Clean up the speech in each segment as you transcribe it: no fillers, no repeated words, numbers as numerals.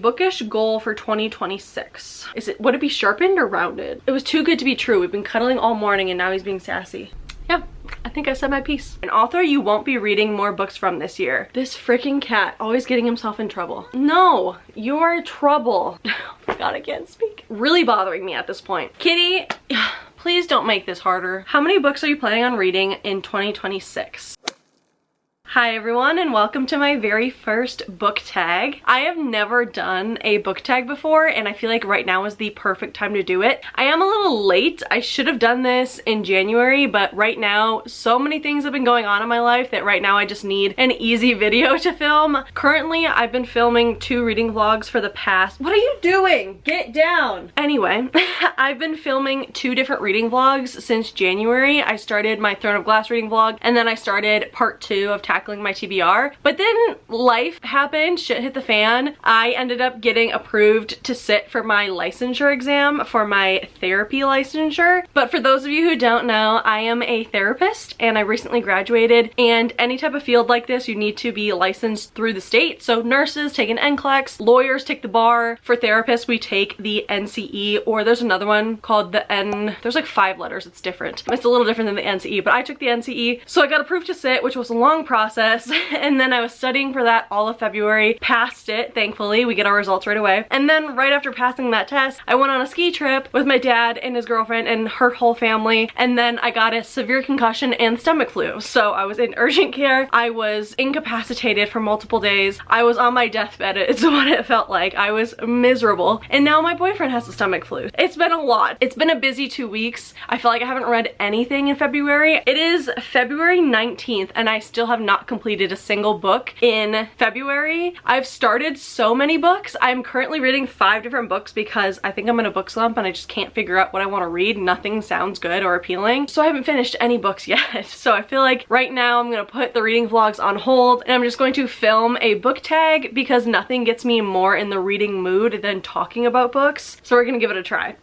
Bookish goal for 2026. Would it be sharpened or rounded? It was too good to be true. We've been cuddling all morning and now he's being sassy. Yeah, I think I said my piece. An author you won't be reading more books from this year. This freaking cat, always getting himself in trouble. No, you're trouble. Oh God, I can't speak. Really bothering me at this point. Kitty, please don't make this harder. How many books are you planning on reading in 2026? Hi everyone and welcome to my very first book tag. I have never done a book tag before and I feel like right now is the perfect time to do it. I am a little late. I should have done this in January, but right now so many things have been going on in my life that right now I just need an easy video to film. Currently I've been filming 2 reading vlogs for the past— What are you doing? Get down! Anyway, I've been filming 2 different reading vlogs since January. I started my Throne of Glass reading vlog and then I started part 2 of tackling my TBR, but then life happened, shit hit the fan. I ended up getting approved to sit for my licensure exam for my therapy licensure. But for those of you who don't know, I am a therapist and I recently graduated, and any type of field like this you need to be licensed through the state. So nurses take an NCLEX, lawyers take the bar. For therapists we take the NCE, or there's another one called the N— there's like 5 letters, it's different. It's a little different than the NCE, but I took the NCE. So I got approved to sit, which was a long process, and then I was studying for that all of February, passed it, thankfully. We get our results right away. And then right after passing that test, I went on a ski trip with my dad and his girlfriend and her whole family, and then I got a severe concussion and stomach flu. So I was in urgent care, I was incapacitated for multiple days, I was on my deathbed, it's what it felt like. I was miserable, and now my boyfriend has the stomach flu. It's been a lot. It's been a busy 2 weeks. I feel like I haven't read anything in February. It is February 19th and I still have not completed a single book in February. I've started so many books. I'm currently reading 5 different books because I think I'm in a book slump and I just can't figure out what I want to read. Nothing sounds good or appealing. So I haven't finished any books yet. So I feel like right now I'm going to put the reading vlogs on hold and I'm just going to film a book tag because nothing gets me more in the reading mood than talking about books. So we're going to give it a try.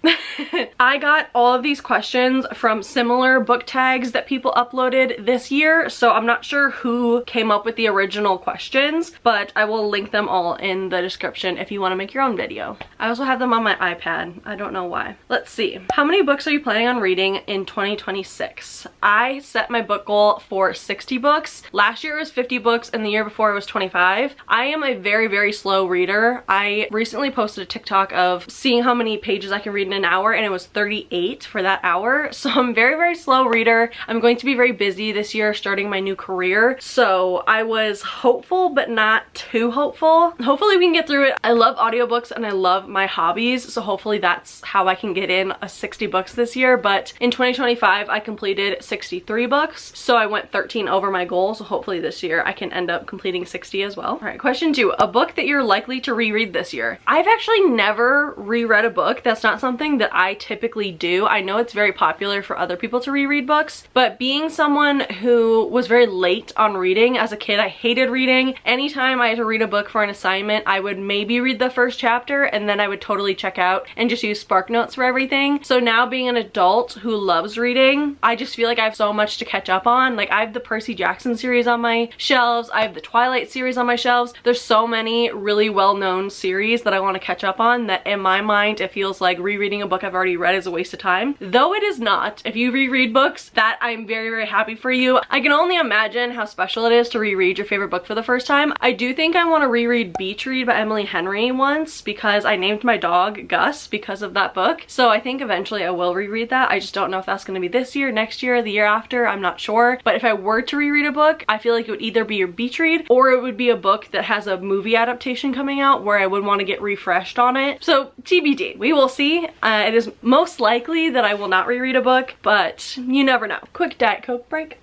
I got all of these questions from similar book tags that people uploaded this year. So I'm not sure who came up with the original questions, but I will link them all in the description if you want to make your own video. I also have them on my iPad. I don't know why. Let's see. How many books are you planning on reading in 2026? I set my book goal for 60 books. Last year it was 50 books and the year before it was 25. I am a very, very slow reader. I recently posted a TikTok of seeing how many pages I can read in an hour and it was 38 for that hour. So I'm a very, very slow reader. I'm going to be very busy this year starting my new career. So I was hopeful, but not too hopeful. Hopefully we can get through it. I love audiobooks and I love my hobbies. So hopefully that's how I can get in a 60 books this year. But in 2025, I completed 63 books. So I went 13 over my goal. So hopefully this year I can end up completing 60 as well. All right, question 2, a book that you're likely to reread this year. I've actually never reread a book. That's not something that I typically do. I know it's very popular for other people to reread books, but being someone who was very late on reading as a kid, I hated reading. Anytime I had to read a book for an assignment, I would maybe read the first chapter and then I would totally check out and just use Spark Notes for everything. So now being an adult who loves reading, I just feel like I have so much to catch up on. Like I have the Percy Jackson series on my shelves, I have the Twilight series on my shelves. There's so many really well-known series that I want to catch up on that in my mind it feels like rereading a book I've already read is a waste of time. Though it is not. If you reread books, that I'm very, very happy for you. I can only imagine how special it is to reread your favorite book for the first time. I do think I want to reread Beach Read by Emily Henry once because I named my dog Gus because of that book. So I think eventually I will reread that. I just don't know if that's going to be this year, next year, the year after. I'm not sure. But if I were to reread a book, I feel like it would either be your Beach Read or it would be a book that has a movie adaptation coming out where I would want to get refreshed on it. So TBD. We will see. It is most likely that I will not reread a book, but you never know. Quick Diet Coke break.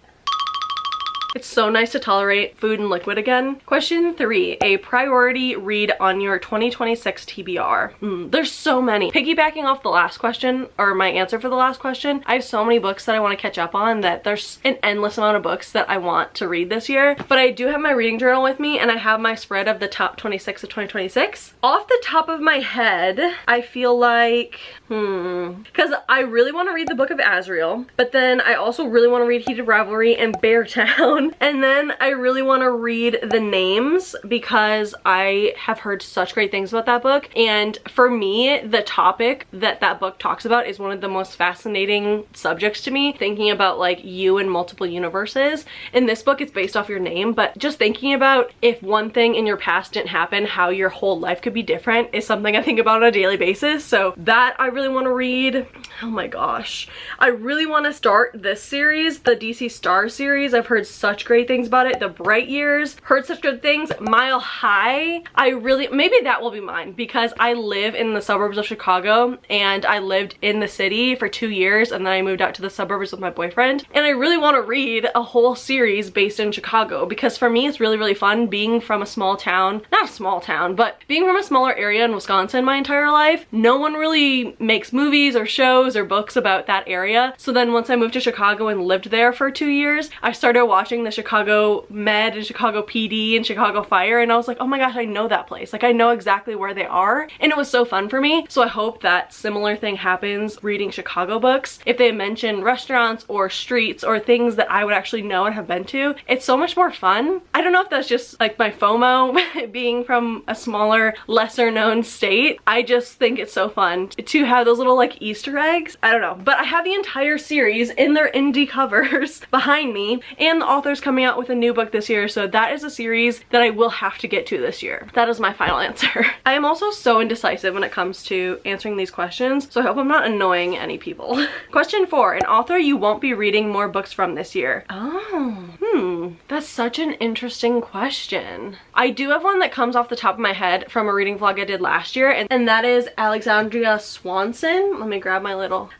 It's so nice to tolerate food and liquid again. Question 3, a priority read on your 2026 TBR. There's so many. Piggybacking off the last question, or my answer for the last question, I have so many books that I want to catch up on that there's an endless amount of books that I want to read this year. But I do have my reading journal with me and I have my spread of the top 26 of 2026. Off the top of my head, I feel like, because I really want to read the Book of Azrael, but then I also really want to read Heated Rivalry and Beartown. soon. And then I really want to read The Names because I have heard such great things about that book. And for me, the topic that that book talks about is one of the most fascinating subjects to me, thinking about like you in multiple universes. In this book, it's based off your name, but just thinking about if one thing in your past didn't happen, how your whole life could be different is something I think about on a daily basis. So that I really want to read. Oh my gosh. I really want to start this series, the DC Star series. I've heard such great things about it. The Bright Years, heard such good things. Mile High, maybe that will be mine because I live in the suburbs of Chicago and I lived in the city for 2 years and then I moved out to the suburbs with my boyfriend. And I really want to read a whole series based in Chicago because for me it's really, really fun being from a small town, not a small town, but being from a smaller area in Wisconsin my entire life. No one really makes movies or shows or books about that area. So then once I moved to Chicago and lived there for 2 years, I started watching the Chicago Med and Chicago PD and Chicago Fire and I was like, oh my gosh, I know that place. Like I know exactly where they are and it was so fun for me. So I hope that similar thing happens reading Chicago books. If they mention restaurants or streets or things that I would actually know and have been to, it's so much more fun. I don't know if that's just like my FOMO being from a smaller, lesser known state. I just think it's so fun to have those little like Easter eggs. I don't know, but I have the entire series in their indie covers behind me and the author's coming out with a new book this year. So that is a series that I will have to get to this year. That is my final answer. I am also so indecisive when it comes to answering these questions, so I hope I'm not annoying any people. Question 4, an author you won't be reading more books from this year. That's such an interesting question. I do have one that comes off the top of my head from a reading vlog I did last year, and that is Alexandria Swanson. Let me grab my little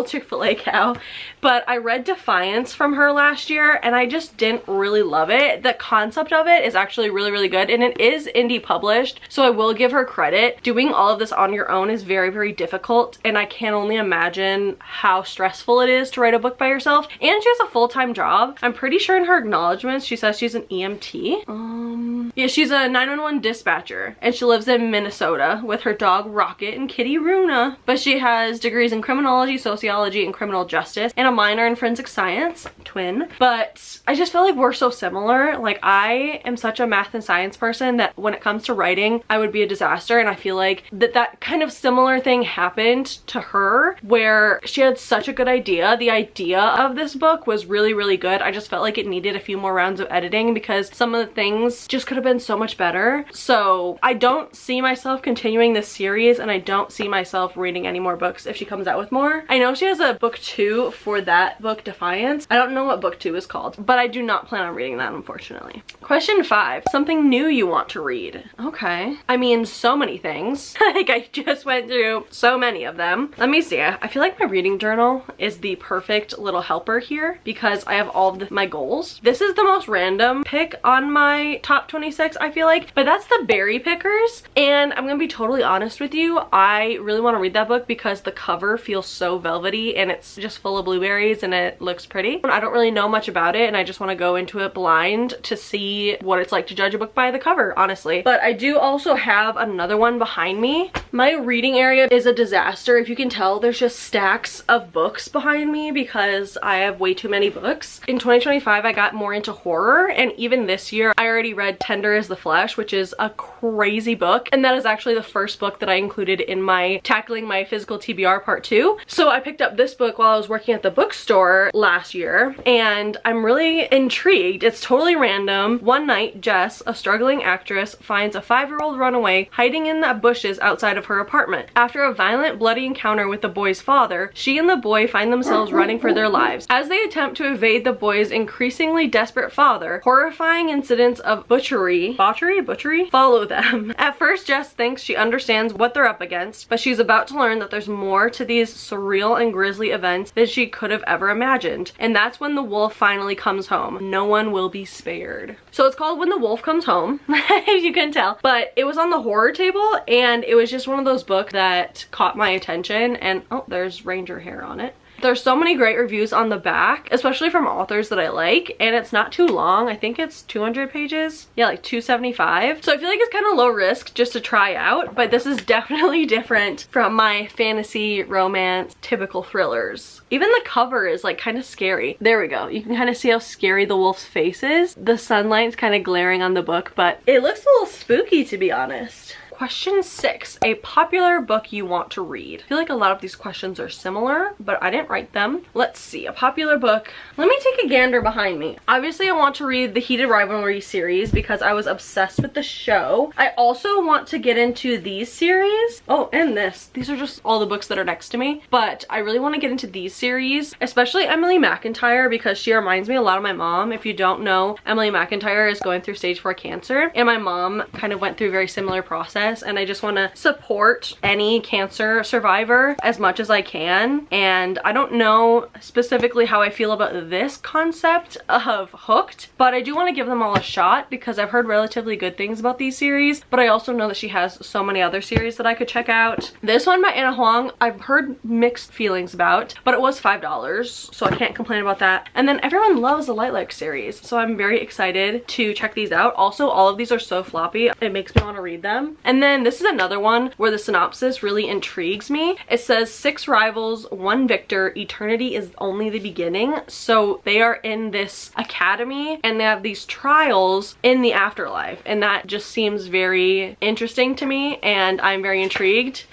Chick-fil-A cow. But I read Defiance from her last year and I just didn't really love it. The concept of it is actually really, really good and it is indie published, so I will give her credit. Doing all of this on your own is very, very difficult and I can only imagine how stressful it is to write a book by yourself. And she has a full-time job. I'm pretty sure in her acknowledgements she says she's an EMT. Yeah, she's a 911 dispatcher and she lives in Minnesota with her dog Rocket and kitty Runa. But she has degrees in criminology, sociology, and criminal justice and a minor in forensic science, twin. But I just feel like we're so similar. Like I am such a math and science person that when it comes to writing, I would be a disaster. And I feel like that kind of similar thing happened to her where she had such a good idea. The idea of this book was really, really good. I just felt like it needed a few more rounds of editing because some of the things just could have been so much better. So I don't see myself continuing this series and I don't see myself reading any more books if she comes out with more. I know she has a book 2 for that book, Defiance. I don't know what book 2 is called, but I do not plan on reading that, unfortunately. Question 5, something new you want to read. Okay. I mean, so many things. Like I just went through so many of them. Let me see. I feel like my reading journal is the perfect little helper here because I have all of my goals. This is the most random pick on my top 26, I feel like, but that's the Berry Pickers. And I'm gonna be totally honest with you, I really want to read that book because the cover feels so velvety and it's just full of blueberries and it looks pretty. I don't really know much about it and I just want to go into it blind to see what it's like to judge a book by the cover, honestly. But I do also have another one behind me. My reading area is a disaster. If you can tell, there's just stacks of books behind me because I have way too many books. In 2025, I got more into horror, and even this year, I already read Tender as the Flesh, which is a crazy book, and that is actually the first book that I included in my Tackling My Physical TBR Part 2. So I picked up this book while I was working at the bookstore last year, and I'm really intrigued. It's totally random. One night, Jess, a struggling actress, finds a 5-year-old runaway hiding in the bushes outside of her apartment. After a violent, bloody encounter with the boy's father, she and the boy find themselves running for their lives. As they attempt to evade the boy's increasingly desperate father, horrifying incidents of butchery follow them. At first, Jess thinks she understands what they're up against, but she's about to learn that there's more to these surreal and grisly events than she could have ever imagined. And that's when the wolf finally comes home. No one will be spared. So it's called When the Wolf Comes Home, if you can tell. But it was on the horror table, and it was just one of those books that caught my attention. And oh, there's ranger hair on it. There's so many great reviews on the back, especially from authors that I like, and it's not too long. I think it's 200 pages. Yeah, like 275. So I feel like it's kind of low risk just to try out, but this is definitely different from my fantasy, romance, typical thrillers. Even the cover is like kind of scary. There we go. You can kind of see how scary the wolf's face is. The sunlight's kind of glaring on the book, but it looks a little spooky, to be honest. Question 6, a popular book you want to read. I feel like a lot of these questions are similar, but I didn't write them. Let's see, a popular book. Let me take a gander behind me. Obviously, I want to read the Heated Rivalry series because I was obsessed with the show. I also want to get into these series. Oh, and this. These are just all the books that are next to me, but I really want to get into these series, especially Emily McIntyre, because she reminds me a lot of my mom. If you don't know, Emily McIntyre is going through stage 4 cancer, and my mom kind of went through a very similar process, and I just want to support any cancer survivor as much as I can. And I don't know specifically how I feel about this concept of Hooked, but I do want to give them all a shot because I've heard relatively good things about these series, but I also know that she has so many other series that I could check out. This one by Anna Huang, I've heard mixed feelings about, but it was $5, so I can't complain about that. And then everyone loves the Lilac series, so I'm very excited to check these out. Also, all of these are so floppy, it makes me want to read them. And then this is another one where the synopsis really intrigues me. It says 6 rivals, 1 victor, eternity is only the beginning. So they are in this academy and they have these trials in the afterlife, and that just seems very interesting to me and I'm very intrigued.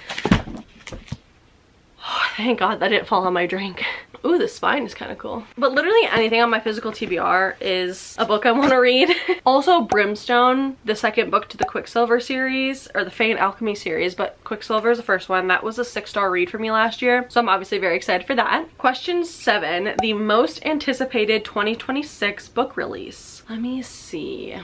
Oh, thank God that didn't fall on my drink. Ooh, the spine is kind of cool. But literally anything on my physical TBR is a book I want to read. Also, Brimstone, the second book to the Quicksilver series, or the Fey and Alchemy series, but Quicksilver is the first one. That was a 6-star read for me last year, so I'm obviously very excited for that. Question 7, the most anticipated 2026 book release. Let me see.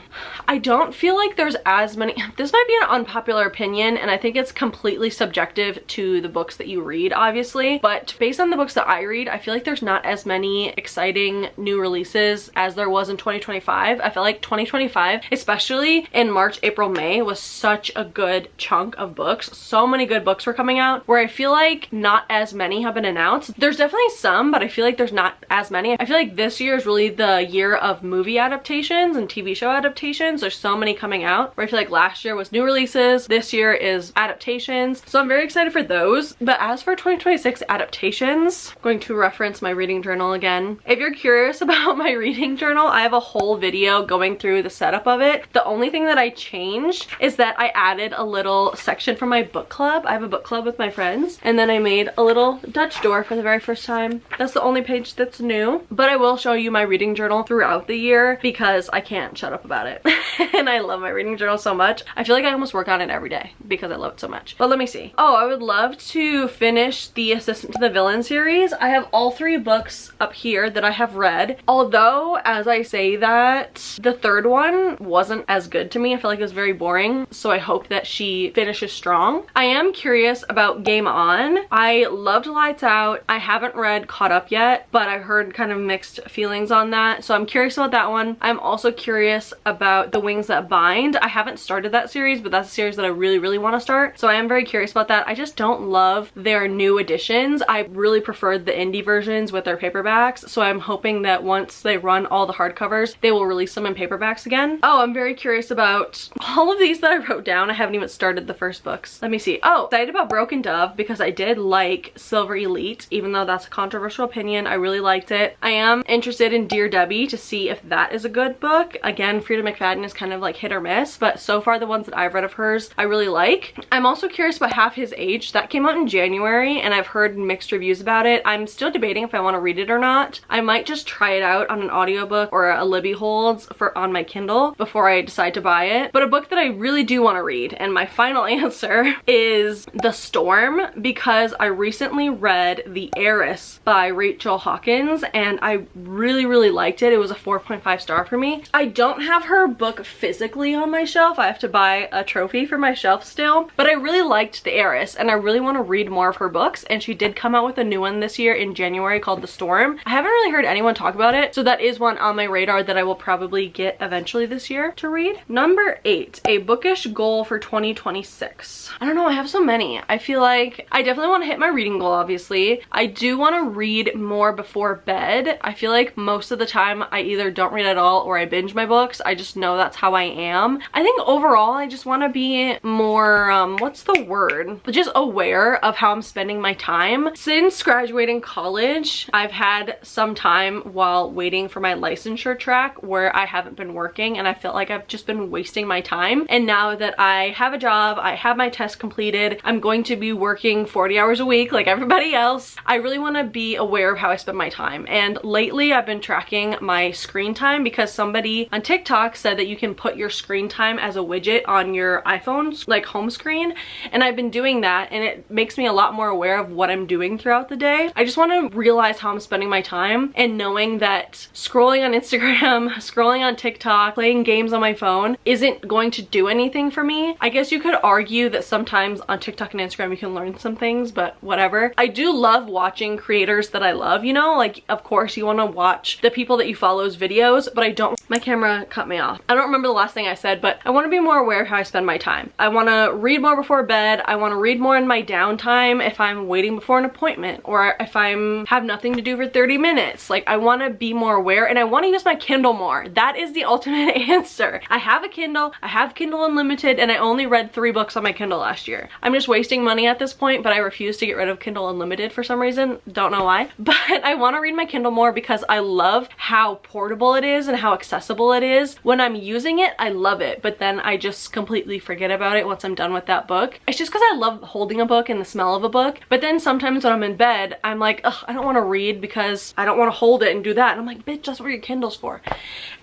I don't feel like there's as many. This might be an unpopular opinion, and I think it's completely subjective to the books that you read, obviously, but based on the books that I read, I feel like there's not as many exciting new releases as there was in 2025. I feel like 2025, especially in March, April, May, was such a good chunk of books. So many good books were coming out, where I feel like not as many have been announced. There's definitely some, but I feel like there's not as many. I feel like this year is really the year of movie adaptations and TV show adaptations. There's so many coming out, where I feel like last year was new releases, this year is adaptations. So I'm very excited for those. But as for 2026 adaptations, I'm going to reference my reading journal again. If you're curious about my reading journal, I have a whole video going through the setup of it. The only thing that I changed is that I added a little section for my book club. I have a book club with my friends, and then I made a little Dutch door for the very first time. That's the only page that's new, but I will show you my reading journal throughout the year because I can't shut up about it. And I love my reading journal so much. I feel like I almost work on it every day because I love it so much. But let me see. Oh, I would love to finish the Assistant to the Villain series. I have all 3 books up here that I have read, although as I say that, the 3rd one wasn't as good to me. I feel like it was very boring, so I hope that she finishes strong. I am curious about Game On. I loved Lights Out. I haven't read Caught Up yet, but I heard kind of mixed feelings on that, so I'm curious about that one. I'm also curious about The Wings That Bind. I haven't started that series, but that's a series that I really want to start, so I am very curious about that. I just don't love their new editions. I really preferred the indie versions with their paperbacks, so I'm hoping that once they run all the hardcovers, they will release them in paperbacks again. Oh, I'm very curious about all of these that I wrote down. I haven't even started the first books. Let me see. Oh, excited about Broken Dove because I did like Silver Elite, even though that's a controversial opinion. I really liked it. I am interested in Dear Debbie to see if that is a good book. Again, Frida McFadden is kind of like hit or miss, but so far the ones that I've read of hers, I really like. I'm also curious about Half His Age. That came out in January and I've heard mixed reviews about it. I'm still debating if I want to read it or not. I might just try it out on an audiobook or a Libby holds on my Kindle before I decide to buy it. But a book that I really do want to read, and my final answer, is The Storm, because I recently read The Heiress by Rachel Hawkins and I really liked it. It was a 4.5 star for me. I don't have her book physically on my shelf. I have to buy a trophy for my shelf still, but I really liked The Heiress and I really want to read more of her books, and she did come out with a new one this year in January January called The Storm. I haven't really heard anyone talk about it, so that is one on my radar that I will probably get eventually this year to read. Number 8, a bookish goal for 2026. I don't know, I have so many. I feel like I definitely want to hit my reading goal, obviously. I do want to read more before bed. I feel like most of the time I either don't read at all or I binge my books. I just know that's how I am. I think overall I just want to be more, what's the word? Just aware of how I'm spending my time. Since graduating college, I've had some time while waiting for my licensure track where I haven't been working, and I felt like I've just been wasting my time. And now that I have a job, I have my test completed, I'm going to be working 40 hours a week like everybody else. I really want to be aware of how I spend my time. And lately I've been tracking my screen time because somebody on TikTok said that you can put your screen time as a widget on your iPhone's like home screen, and I've been doing that, and it makes me a lot more aware of what I'm doing throughout the day. I just want to realize how I'm spending my time, and knowing that scrolling on Instagram, scrolling on TikTok, playing games on my phone isn't going to do anything for me. I guess you could argue that sometimes on TikTok and Instagram you can learn some things, but whatever. I do love watching creators that I love, you know, like of course you want to watch the people that you follow's videos, but I don't. My camera cut me off. I don't remember the last thing I said, but I want to be more aware of how I spend my time. I want to read more before bed. I want to read more in my downtime if I'm waiting before an appointment, or if I'm have nothing to do for 30 minutes. Like, I want to be more aware, and I want to use my Kindle more. That is the ultimate answer. I have a Kindle, I have Kindle Unlimited, and I only read 3 books on my Kindle last year. I'm just wasting money at this point, but I refuse to get rid of Kindle Unlimited for some reason. Don't know why. But I want to read my Kindle more because I love how portable it is and how accessible it is. When I'm using it, I love it, but then I just completely forget about it once I'm done with that book. It's just because I love holding a book and the smell of a book, but then sometimes when I'm in bed, I'm like, ugh, I don't want to read because I don't want to hold it and do that. And I'm like, bitch, that's what your Kindle's for.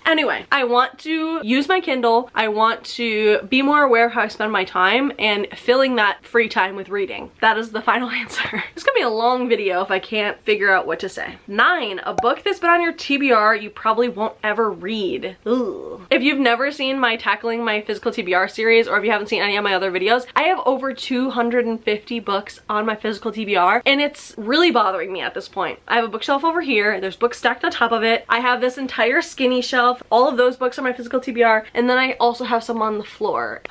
Anyway, I want to use my Kindle. I want to be more aware of how I spend my time and filling that free time with reading. That is the final answer. It's gonna be a long video if I can't figure out what to say. 9, a book that's been on your TBR you probably won't ever read. Ugh. If you've never seen my Tackling My Physical TBR series, or if you haven't seen any of my other videos, I have over 250 books on my physical TBR, and it's really bothering me at this point. I have a bookshelf over here. There's books stacked on top of it. I have this entire skinny shelf. All of those books are my physical TBR, and then I also have some on the floor.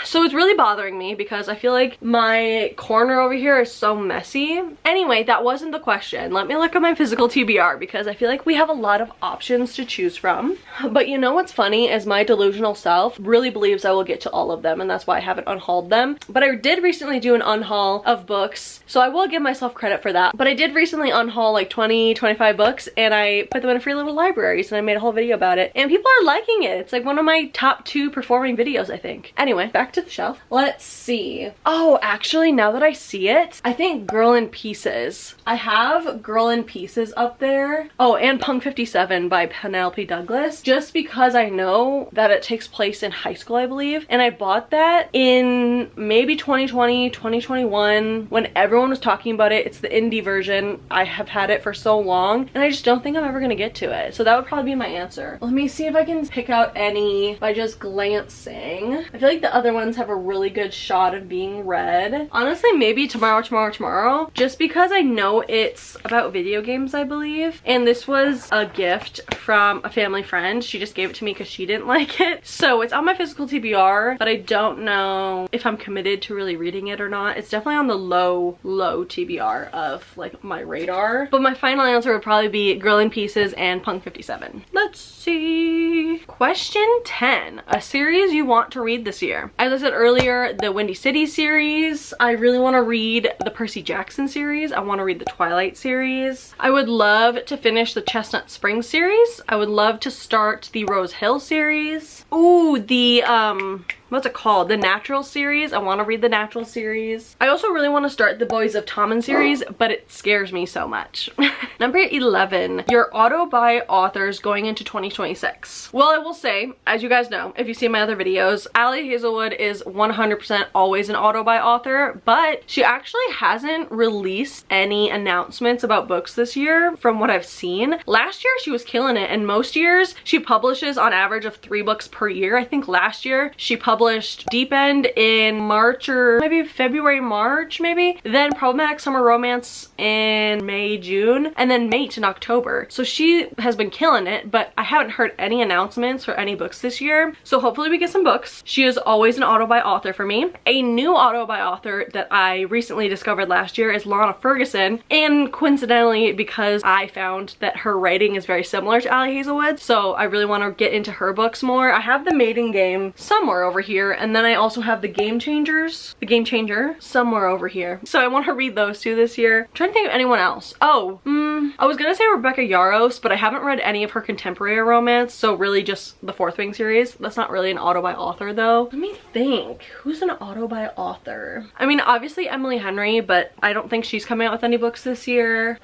So it's really bothering me because I feel like my corner over here is so messy. Anyway, that wasn't the question. Let me look at my physical TBR because I feel like we have a lot of options to choose from. But you know what's funny is my delusional self really believes I will get to all of them, and that's why I haven't unhauled them. But I did recently do an unhaul of books, so I will give myself credit for that. But I did recently unhaul like 20-25 books, and I put them in free little libraries, and I made a whole video about it, and people are liking it. It's like one of my top 2 performing videos, I think. Anyway, back to the shelf. Let's see. Oh, actually, now that I see it, I think Girl in Pieces. I have Girl in Pieces up there. Oh, and Punk 57 by Penelope Douglas, just because I know that it takes place in high school, I believe. And I bought that in maybe 2020, 2021, when everyone was talking about it. It's the indie version. I have had it for so long, and I just don't think I'm ever gonna get to it. So that would probably be my answer. Let me see if I can pick out any by just glancing. I feel like the other ones have a really good shot of being read. Honestly, maybe tomorrow, just because I know it's about video games, I believe. And this was a gift from a family friend. She just gave it to me because she didn't like it. So it's on my physical TBR, but I don't know if I'm committed to really reading it or not. It's definitely on the low TBR of like my radar. But my final answer would probably be Girl in Pieces and Punk 57. Let's see. Question 10. A series you want to read this year. As I said earlier, the Windy City series. I really want to read the Percy Jackson series. I want to read the Twilight series. I would love to finish the Chestnut Springs series. I would love to start the Rose Hill series. Ooh, the what's it called? The Natural series. I want to read the Natural series. I also really want to start the Boys of Tommen series, but it scares me so much. Number 11, your auto-buy authors going into 2026. Well, I will say, as you guys know, if you see my other videos, Allie Hazelwood is 100% always an auto-buy author, but she actually hasn't released any announcements about books this year from what I've seen. Last year, she was killing it, and most years, she publishes on average of 3 books per year. I think last year, she published published Deep End in March or maybe February, March maybe. Then Problematic Summer Romance in May, June, and then Mate in October. So she has been killing it, but I haven't heard any announcements for any books this year. So hopefully we get some books. She is always an auto-buy author for me. A new auto-buy author that I recently discovered last year is Lana Ferguson, and coincidentally because I found that her writing is very similar to Ali Hazelwood, so I really want to get into her books more. I have The Mating Game somewhere over here, and then I also have The Game Changer somewhere over here. So I want to read those two this year. I'm trying to think of anyone else. Oh, I was gonna say Rebecca Yarros, but I haven't read any of her contemporary romance, so really just the Fourth Wing series. That's not really an auto-buy author though. Let me think. Who's an auto-buy author? I mean, obviously Emily Henry, but I don't think she's coming out with any books this year.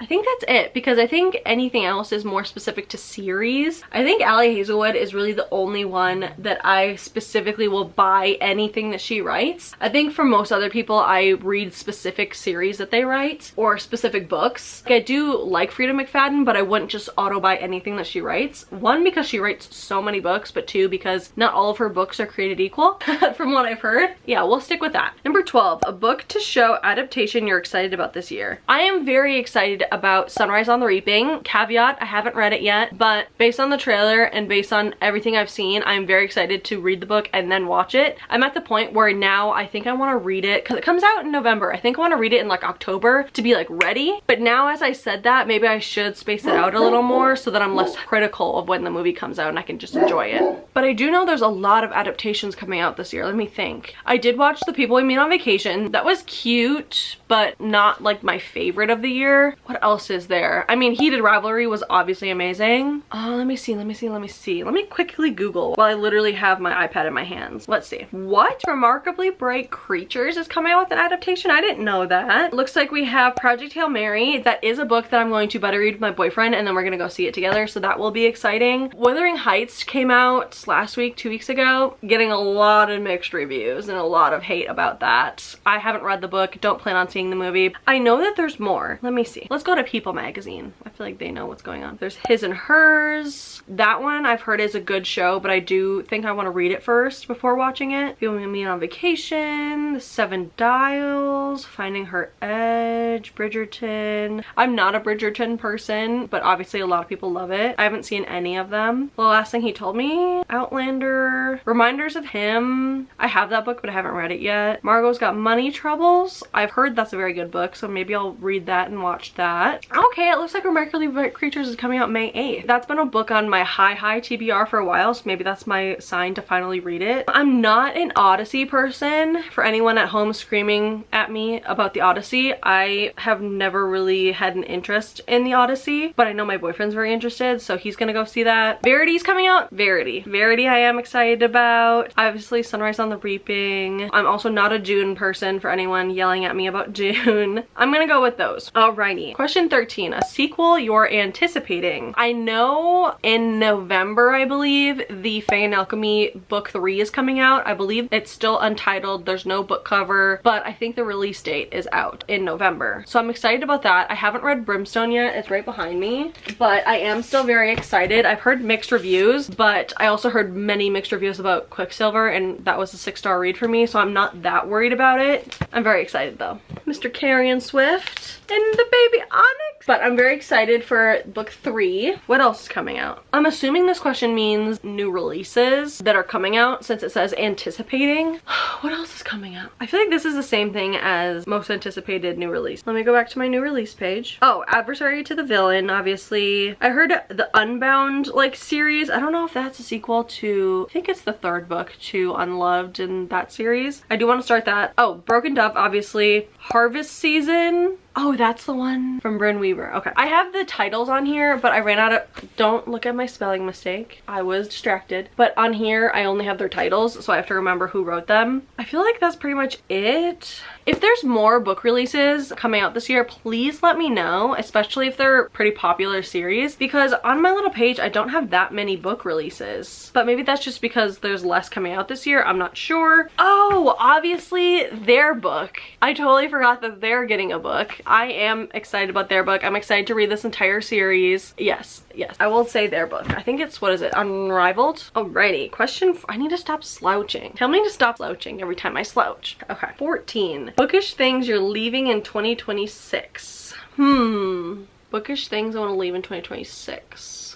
I think that's it, because I think anything else is more specific to series. I think Ali Hazelwood is really the only one that I specifically will buy anything that she writes. I think for most other people, I read specific series that they write or specific books. Like, I do like Frida McFadden, but I wouldn't just auto buy anything that she writes. One, because she writes so many books, but two, because not all of her books are created equal from what I've heard. Yeah, we'll stick with that. Number 12, a book to show adaptation you're excited about this year. I am very excited about Sunrise on the Reaping. Caveat, I haven't read it yet, but based on the trailer and based on everything I've seen, I'm very excited to read the book and then watch it. I'm at the point where now I think I want to read it because it comes out in November. I think I want to read it in like October to be like ready. But now as I said that, maybe I should space it out a little more so that I'm less critical of when the movie comes out and I can just enjoy it. But I do know there's a lot of adaptations coming out this year. Let me think. I did watch The People We Meet on Vacation. That was cute, but not like my favorite of the year. What else is there? I mean, Heated Rivalry was obviously amazing. Let me see. Let me quickly Google while I literally have my iPad in my hands. Let's see. What? Remarkably Bright Creatures is coming out with an adaptation? I didn't know that. Looks like we have Project Hail Mary. That is a book that I'm going to better read with my boyfriend, and then we're gonna go see it together, so that will be exciting. Wuthering Heights came out last week, 2 weeks ago, getting a lot of mixed reviews and a lot of hate about that. I haven't read the book, don't plan on seeing the movie. I know that there's more. Let me see. Let's go to People magazine. I feel like they know what's going on. There's His and Hers. That one I've heard is a good show, but I do think I want to read it first before watching it. People We Meet on Vacation, The Seven Dials, Finding Her Edge, Bridgerton. I'm not a Bridgerton person, but obviously a lot of people love it. I haven't seen any of them. The Last Thing He Told Me, Outlander, Reminders of Him. I have that book, but I haven't read it yet. Margot's Got Money Troubles. I've heard that's a very good book, so maybe I'll read that and watch that. Okay, it looks like Remarkably Bright Creatures is coming out May 8th. That's been a book on my high TBR for a while, so maybe that's my sign to finally read it. I'm not an Odyssey person. For anyone at home screaming at me about the Odyssey, I have never really had an interest in the Odyssey, but I know my boyfriend's very interested, so he's gonna go see that. Verity's coming out. Verity I am excited about. Obviously Sunrise on the Reaping. I'm also not a Dune person, for anyone yelling at me about Dune. I'm gonna go with those. Alrighty. Question 13, a sequel you're anticipating. I know in November, I believe, the Fae and Alchemy book 3 is coming out. I believe it's still untitled. There's no book cover, but I think the release date is out in November. So I'm excited about that. I haven't read Brimstone yet. It's right behind me, but I am still very excited. I've heard mixed reviews, but I also heard many mixed reviews about Quicksilver, and that was a 6-star read for me, so I'm not that worried about it. I'm very excited though. Mr. Carrion Swift and the baby Onyx. But I'm very excited for book 3. What else is coming out? I'm assuming this question means new releases that are coming out, since it says anticipating. What else is coming out? I feel like this is the same thing as most anticipated new release. Let me go back to my new release page. Oh, Adversary to the Villain, obviously. I heard the Unbound like series. I don't know if that's a sequel to, I think it's the 3rd book to Unloved in that series. I do want to start that. Oh, Broken Dove, obviously. Harvest Season. Oh, that's the one from Bryn Weaver. Okay. I have the titles on here, but I ran out of... Don't look at my spelling mistake. I was distracted. But on here, I only have their titles, so I have to remember who wrote them. I feel like that's pretty much it. If there's more book releases coming out this year, please let me know, especially if they're pretty popular series, because on my little page, I don't have that many book releases. But maybe that's just because there's less coming out this year. I'm not sure. Oh, obviously, their book. I totally forgot forgot that they're getting a book. I am excited about their book. I'm excited to read this entire series. Yes, yes, I will say their book. I think it's, what is it, Unrivaled? Alrighty, I need to stop slouching. Tell me to stop slouching every time I slouch. Okay, 14. Bookish things you're leaving in 2026. Bookish things I want to leave in 2026.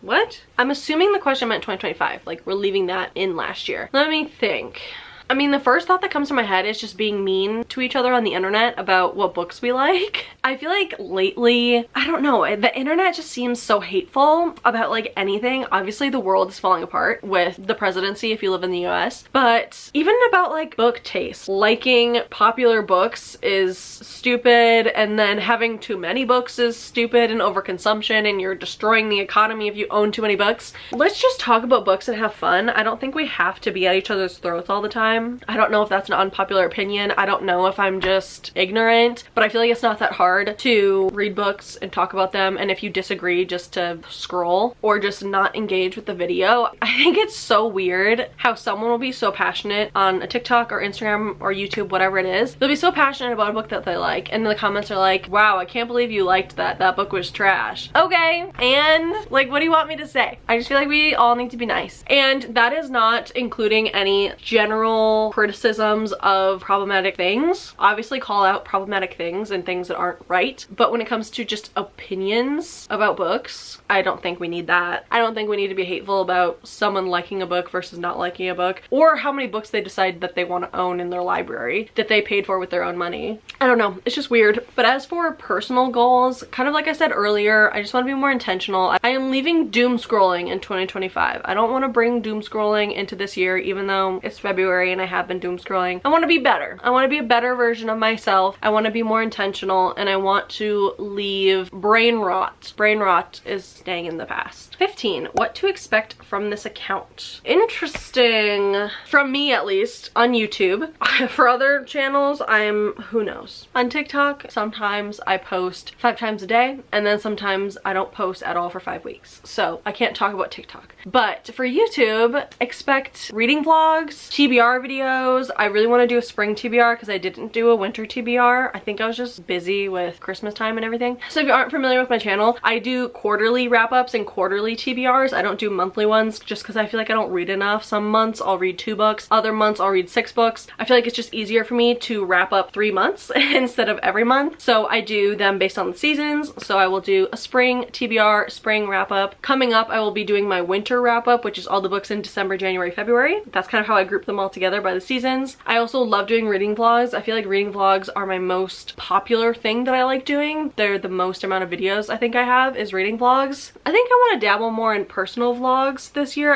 What? I'm assuming the question meant 2025, like we're leaving that in last year. Let me think. I mean, the first thought that comes to my head is just being mean to each other on the internet about what books we like. I feel like lately, I don't know, the internet just seems so hateful about like anything. Obviously the world is falling apart with the presidency if you live in the US, but even about like book taste, liking popular books is stupid, and then having too many books is stupid and overconsumption, and you're destroying the economy if you own too many books. Let's just talk about books and have fun. I don't think we have to be at each other's throats all the time. I don't know if that's an unpopular opinion. I don't know if I'm just ignorant, but I feel like it's not that hard to read books and talk about them, and if you disagree, just to scroll or just not engage with the video. I think it's so weird how someone will be so passionate on a TikTok or Instagram or YouTube, whatever it is. They'll be so passionate about a book that they like, and the comments are like, wow, I can't believe you liked that. That book was trash. Okay, and like, what do you want me to say? I just feel like we all need to be nice. And that is not including any general criticisms of problematic things. Obviously call out problematic things and things that aren't right, but when it comes to just opinions about books, I don't think we need that. I don't think we need to be hateful about someone liking a book versus not liking a book, or how many books they decide that they want to own in their library that they paid for with their own money. I don't know, it's just weird. But as for personal goals, kind of like I said earlier, I just want to be more intentional. I am leaving doom scrolling in 2025. I don't want to bring doom scrolling into this year, even though it's February and I have been doom scrolling. I want to be better. I want to be a better version of myself. I want to be more intentional, and I want to leave brain rot. Brain rot is staying in the past. 15. What to expect from this account? Interesting. From me, at least, on YouTube. For other channels, who knows. On TikTok, sometimes I post 5 times a day, and then sometimes I don't post at all for 5 weeks. So I can't talk about TikTok. But for YouTube, expect reading vlogs, TBR videos. I really want to do a spring TBR because I didn't do a winter TBR. I think I was just busy with Christmas time and everything. So if you aren't familiar with my channel, I do quarterly wrap-ups and quarterly TBRs. I don't do monthly ones just because I feel like I don't read enough. Some months I'll read 2 books, other months I'll read 6 books. I feel like it's just easier for me to wrap up 3 months instead of every month. So I do them based on the seasons. So I will do a spring TBR, spring wrap-up. Coming up, I will be doing my winter wrap-up, which is all the books in December, January, February. That's kind of how I group them all together by the seasons. I also love doing reading vlogs. I feel like reading vlogs are my most popular thing that I like doing. They're the most amount of videos I think I have is reading vlogs. I think I want to dabble more in personal vlogs this year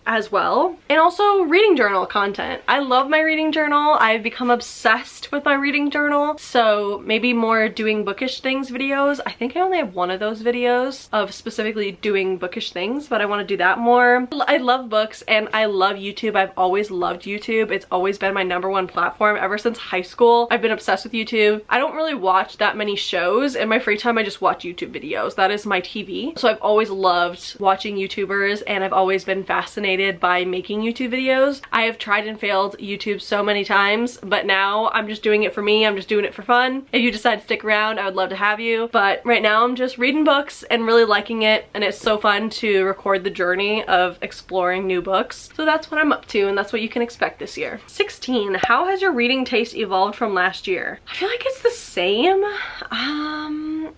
as well, and also reading journal content. I love my reading journal. I've become obsessed with my reading journal, so maybe more doing bookish things videos. I think I only have one of those videos of specifically doing bookish things, but I want to do that more. I love books and I love YouTube. I've always loved YouTube. It's always been my #1 platform ever since high school. I've been obsessed with YouTube. I don't really watch that many shows. In my free time, I just watch YouTube videos. That is my TV. So I've always loved watching YouTubers, and I've always been fascinated by making YouTube videos. I have tried and failed YouTube so many times, but now I'm just doing it for me. I'm just doing it for fun. If you decide to stick around, I would love to have you. But right now I'm just reading books and really liking it, and it's so fun to record the journey of exploring new books. So that's what I'm up to, and that's what you can expect this year. 16. How has your reading taste evolved from last year? I feel like it's the same.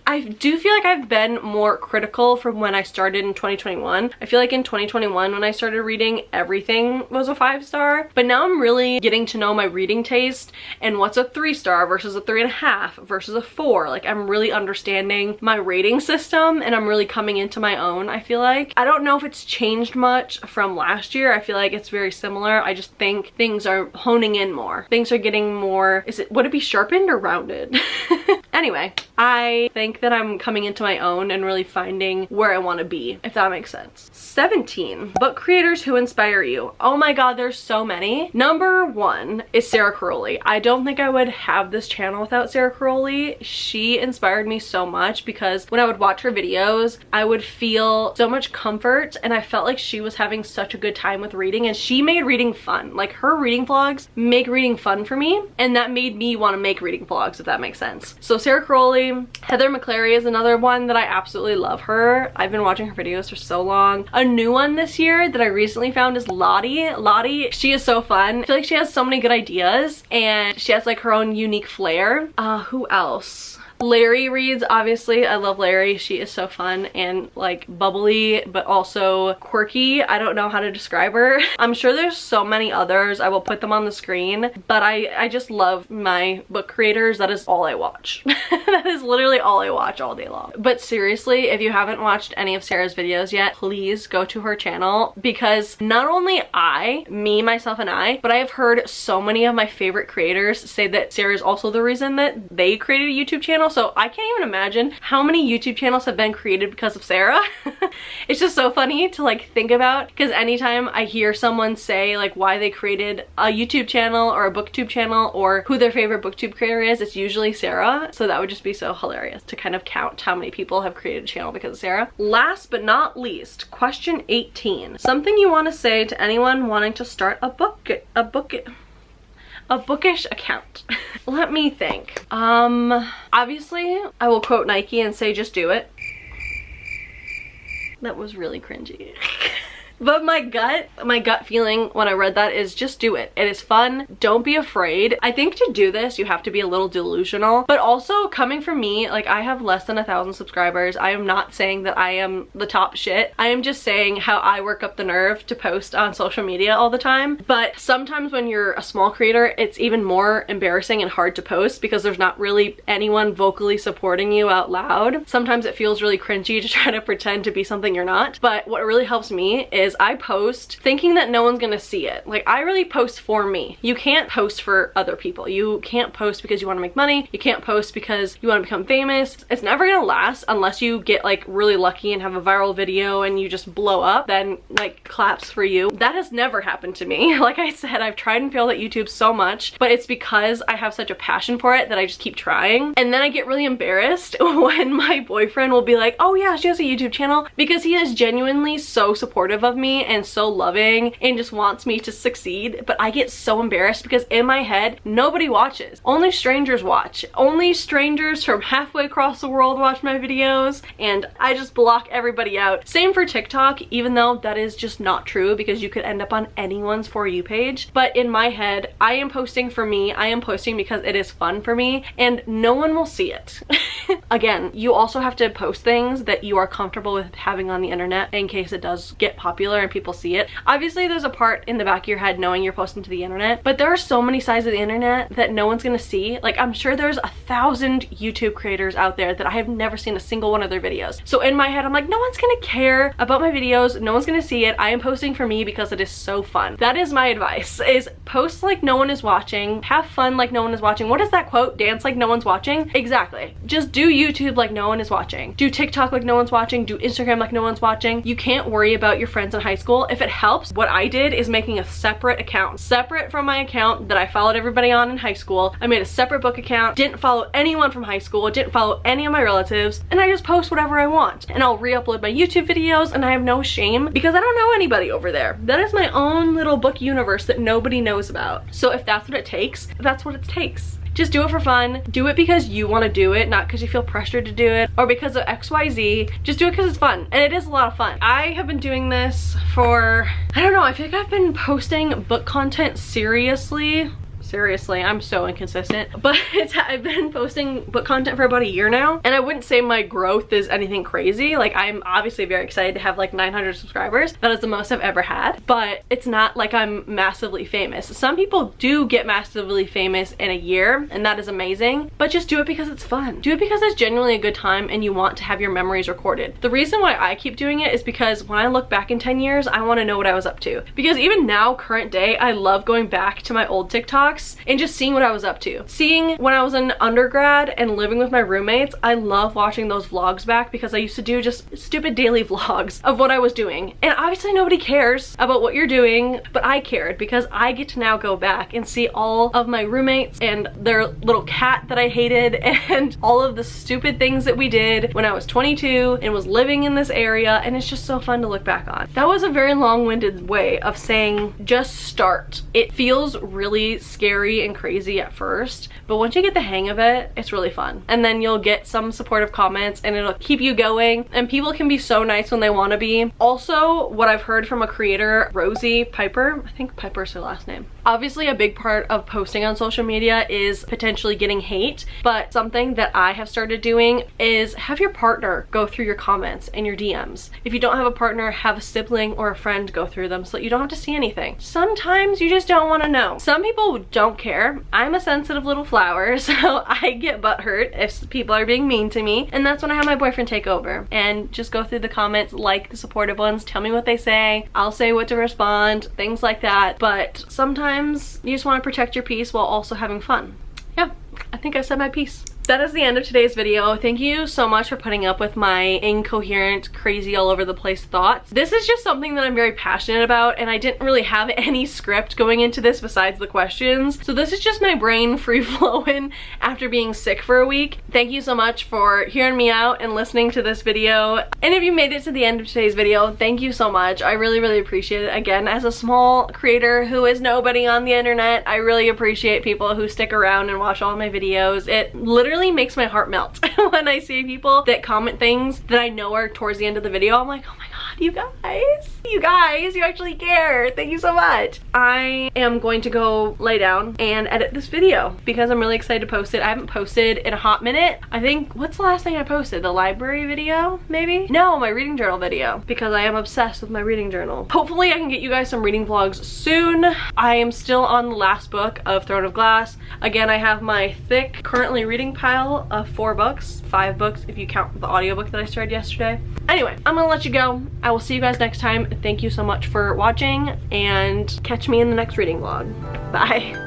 I do feel like I've been more critical from when I started in 2021. I feel like in 2021 when I started reading, everything was a 5-star, but now I'm really getting to know my reading taste and what's a 3-star versus a 3.5 versus a 4. Like, I'm really understanding my rating system, and I'm really coming into my own, I feel like. I don't know if it's changed much from last year. I feel like it's very similar. I just think things are honing in more. Things are getting more, would it be sharpened or rounded? Anyway, I think that I'm coming into my own and really finding where I want to be, if that makes sense. 17. Book creators who inspire you. Oh my god, there's so many. Number 1 is Sarah Caroli. I don't think I would have this channel without Sarah Caroli. She inspired me so much because when I would watch her videos, I would feel so much comfort, and I felt like she was having such a good time with reading, and she made reading fun. Like, her reading vlogs make reading fun for me, and that made me want to make reading vlogs, if that makes sense. So Sarah Caroli. Heather McClary is another one that I absolutely love her. I've been watching her videos for so long. A new one this year that I recently found is Lottie. Lottie, she is so fun. I feel like she has so many good ideas, and she has like her own unique flair. Who else? Larry reads, obviously. I love Larry. She is so fun and like bubbly, but also quirky. I don't know how to describe her. I'm sure there's so many others. I will put them on the screen, but I just love my book creators. That is all I watch. That is literally all I watch all day long. But seriously, if you haven't watched any of Sarah's videos yet, please go to her channel, because not only me, myself, and I, but I have heard so many of my favorite creators say that Sarah is also the reason that they created a YouTube channel. So I can't even imagine how many YouTube channels have been created because of Sarah. It's just so funny to like think about, because anytime I hear someone say like why they created a YouTube channel or a booktube channel or who their favorite booktube creator is, it's usually Sarah. So that would just be so hilarious to kind of count how many people have created a channel because of Sarah. Last but not least, question 18. Something you want to say to anyone wanting to start a bookish account. Let me think. Obviously I will quote Nike and say just do it. That was really cringy. But my gut feeling when I read that is just do it. It is fun. Don't be afraid. I think to do this, you have to be a little delusional, but also coming from me, like I have less than 1,000 subscribers. I am not saying that I am the top shit. I am just saying how I work up the nerve to post on social media all the time. But sometimes when you're a small creator, it's even more embarrassing and hard to post because there's not really anyone vocally supporting you out loud. Sometimes it feels really cringy to try to pretend to be something you're not. But what really helps me is I post thinking that no one's gonna see it. Like, I really post for me. You can't post for other people. You can't post because you want to make money. You can't post because you want to become famous. It's never gonna last unless you get like really lucky and have a viral video and you just blow up. Then like claps for you. That has never happened to me. Like I said, I've tried and failed at YouTube so much, but it's because I have such a passion for it that I just keep trying. And then I get really embarrassed when my boyfriend will be like, oh yeah, she has a YouTube channel, because he is genuinely so supportive of me and so loving and just wants me to succeed. But I get so embarrassed because in my head, nobody watches. Only strangers watch. Only strangers from halfway across the world watch my videos, and I just block everybody out. Same for TikTok, even though that is just not true because you could end up on anyone's For You page. But in my head, I am posting for me. I am posting because it is fun for me, and no one will see it. Again, you also have to post things that you are comfortable with having on the internet in case it does get popular and people see it. Obviously there's a part in the back of your head knowing you're posting to the internet, but there are so many sides of the internet that no one's gonna see. Like, I'm sure there's 1,000 YouTube creators out there that I have never seen a single one of their videos. So in my head, I'm like, no one's gonna care about my videos. No one's gonna see it. I am posting for me because it is so fun. That is my advice, is post like no one is watching. Have fun like no one is watching. What is that quote? Dance like no one's watching? Exactly. Just do YouTube like no one is watching. Do TikTok like no one's watching. Do Instagram like no one's watching. You can't worry about your friends in high school. If it helps, what I did is making a separate account, separate from my account that I followed everybody on in high school. I made a separate book account, didn't follow anyone from high school, didn't follow any of my relatives, and I just post whatever I want. And I'll re-upload my YouTube videos, and I have no shame because I don't know anybody over there. That is my own little book universe that nobody knows about. So if that's what it takes, that's what it takes. Just do it for fun. Do it because you want to do it, not because you feel pressured to do it or because of XYZ. Just do it because it's fun, and it is a lot of fun. I have been doing this for, I don't know, I feel like I've been posting book content seriously, I'm so inconsistent, but I've been posting book content for about a year now, and I wouldn't say my growth is anything crazy. Like, I'm obviously very excited to have like 900 subscribers. That is the most I've ever had, but it's not like I'm massively famous. Some people do get massively famous in a year, and that is amazing, but just do it because it's fun. Do it because it's genuinely a good time and you want to have your memories recorded. The reason why I keep doing it is because when I look back in 10 years, I want to know what I was up to. Because even now, current day, I love going back to my old TikToks throwbacks and just seeing what I was up to. Seeing when I was in undergrad and living with my roommates, I love watching those vlogs back because I used to do just stupid daily vlogs of what I was doing. And obviously nobody cares about what you're doing, but I cared because I get to now go back and see all of my roommates and their little cat that I hated and all of the stupid things that we did when I was 22 and was living in this area, and it's just so fun to look back on. That was a very long-winded way of saying just start. It feels really scary and crazy at first, but once you get the hang of it, it's really fun. And then you'll get some supportive comments and it'll keep you going, and people can be so nice when they want to be. Also, what I've heard from a creator, Rosie Piper, I think Piper's her last name. Obviously a big part of posting on social media is potentially getting hate, but something that I have started doing is have your partner go through your comments and your DMs. If you don't have a partner, have a sibling or a friend go through them so that you don't have to see anything. Sometimes you just don't want to know. Some people don't care. I'm a sensitive little flower, so I get butthurt if people are being mean to me, and that's when I have my boyfriend take over and just go through the comments, like the supportive ones, tell me what they say, I'll say what to respond, things like that. But sometimes you just want to protect your peace while also having fun. Yeah, I think I said my piece. That is the end of today's video. Thank you so much for putting up with my incoherent, crazy, all over the place thoughts. This is just something that I'm very passionate about, and I didn't really have any script going into this besides the questions. So this is just my brain free flowing after being sick for a week. Thank you so much for hearing me out and listening to this video. And if you made it to the end of today's video, thank you so much. I really, really appreciate it. Again, as a small creator who is nobody on the internet, I really appreciate people who stick around and watch all my videos. It literally makes my heart melt when I see people that comment things that I know are towards the end of the video. I'm like, oh my god, you guys, you actually care. Thank you so much. I am going to go lay down and edit this video because I'm really excited to post it. I haven't posted in a hot minute. I think, what's the last thing I posted? The library video, maybe? No, my reading journal video, because I am obsessed with my reading journal. Hopefully I can get you guys some reading vlogs soon. I am still on the last book of Throne of Glass. Again, I have my thick currently reading pile of 4 books, 5 books if you count the audiobook that I started yesterday. Anyway, I'm gonna let you go. I will see you guys next time. Thank you so much for watching, and catch me in the next reading vlog. Bye.